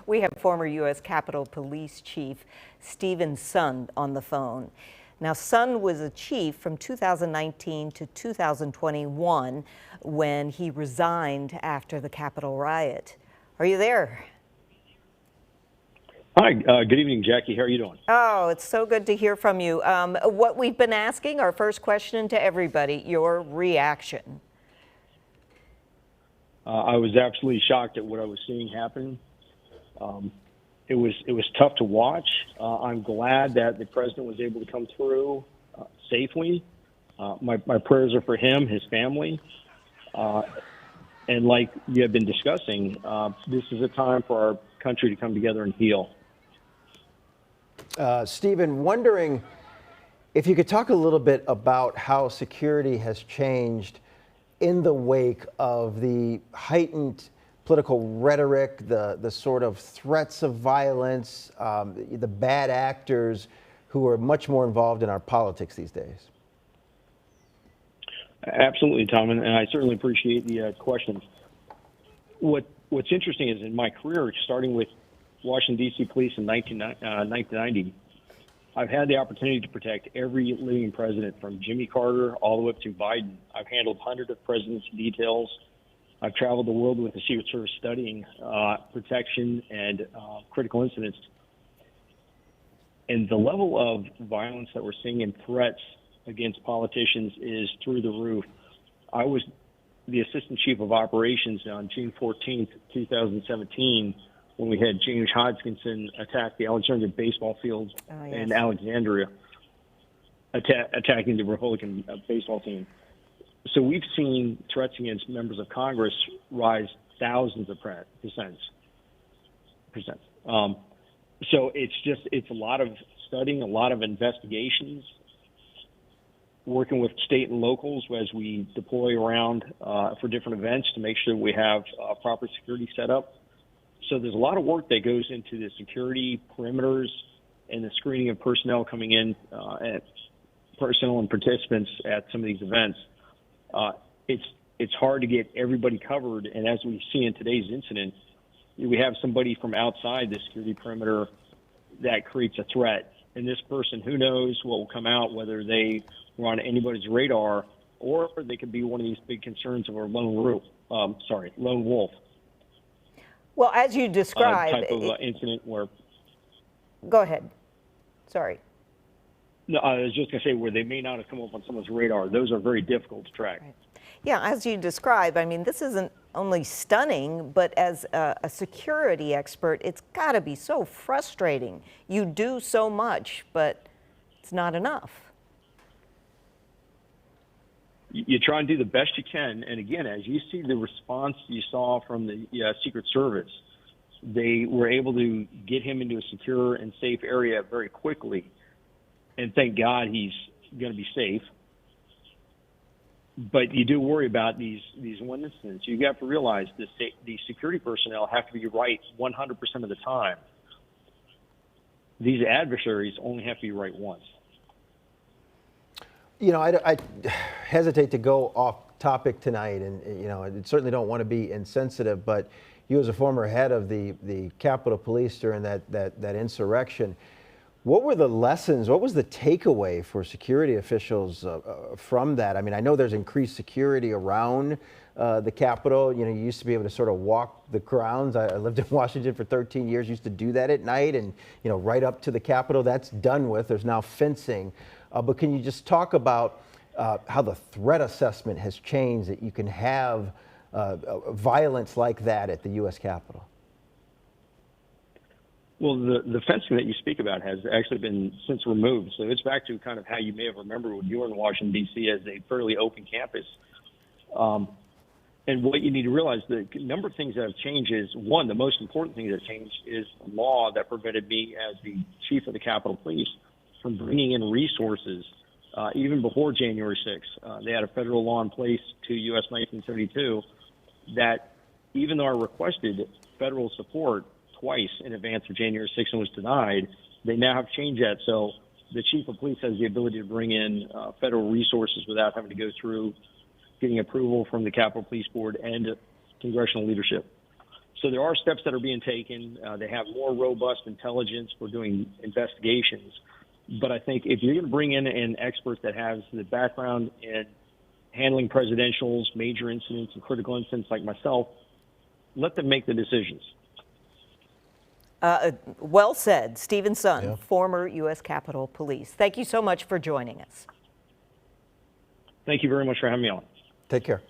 We have former U.S. Capitol Police Chief Steven Sund on the phone. Now, Sund was a chief from 2019 to 2021 when he resigned after the Capitol riot. Are you there? Hi, good evening, Jackie. How are you doing? Oh, it's so good to hear from you. What we've been asking, our first question to everybody, your reaction. I was absolutely shocked at what I was seeing happen. It was tough to watch. I'm glad that the president was able to come through safely. My prayers are for him, his family. And like you have been discussing, this is a time for our country to come together and heal. Steven, wondering if you could talk a little bit about how security has changed in the wake of the heightened political rhetoric, the sort of threats of violence, the bad actors who are much more involved in our politics these days. Absolutely, Tom, and I certainly appreciate the questions. What's interesting is in my career, starting with Washington, D.C. police in 1990, I've had the opportunity to protect every living president from Jimmy Carter all the way up to Biden. I've handled hundreds of presidents' details. I've traveled the world with the Secret Service studying protection and critical incidents. And the level of violence that we're seeing and threats against politicians is through the roof. I was the assistant chief of operations on June 14th, 2017, when we had James Hodgkinson attack the Alexandria baseball field in Alexandria, attacking the Republican baseball team. So we've seen threats against members of Congress rise thousands of percent. So it's a lot of studying, a lot of investigations, working with state and locals as we deploy around for different events to make sure we have proper security set up. So there's a lot of work that goes into the security perimeters and the screening of personnel coming in, personnel and participants at some of these events. It's hard to get everybody covered, and as we see in today's incident, we have somebody from outside the security perimeter that creates a threat. And this person, who knows what will come out, whether they were on anybody's radar, or they could be one of these big concerns of our lone wolf. Well, as you described, type of incident where. Go ahead. Sorry. No, I was just going to say where they may not have come up on someone's radar. Those are very difficult to track. Right. Yeah, as you describe, I mean, this isn't only stunning, but as a security expert, it's got to be so frustrating. You do so much, but it's not enough. You try and do the best you can. And again, as you see the response you saw from the Secret Service, they were able to get him into a secure and safe area very quickly. And thank God he's going to be safe. But you do worry about these one incidents. You have to realize the security personnel have to be right 100% of the time. These adversaries only have to be right once. You know, I hesitate to go off topic tonight, and you know, I certainly don't want to be insensitive, but you as a former head of the Capitol Police during that insurrection, what were the lessons, what was the takeaway for security officials from that? I mean, I know there's increased security around the Capitol. You know, you used to be able to sort of walk the grounds. I lived in Washington for 13 years, used to do that at night, and, you know, right up to the Capitol. That's done with. There's now fencing. But can you just talk about how the threat assessment has changed, that you can have violence like that at the U.S. Capitol? Well, the fencing that you speak about has actually been since removed. So it's back to kind of how you may have remembered when you were in Washington, D.C. as a fairly open campus. And what you need to realize, the number of things that have changed is, one, the most important thing that changed is a law that prevented me as the chief of the Capitol Police from bringing in resources even before January 6th. They had a federal law in place to U.S. 1972 that even though I requested federal support twice in advance of January 6th and was denied, they now have changed that. So the chief of police has the ability to bring in federal resources without having to go through getting approval from the Capitol Police Board and congressional leadership. So there are steps that are being taken. They have more robust intelligence for doing investigations. But I think if you're going to bring in an expert that has the background in handling presidentials, major incidents, and critical incidents like myself, let them make the decisions. Well said. Stephen Sund, Yeah. former U.S. Capitol Police. Thank you so much for joining us. Thank you very much for having me on. Take care.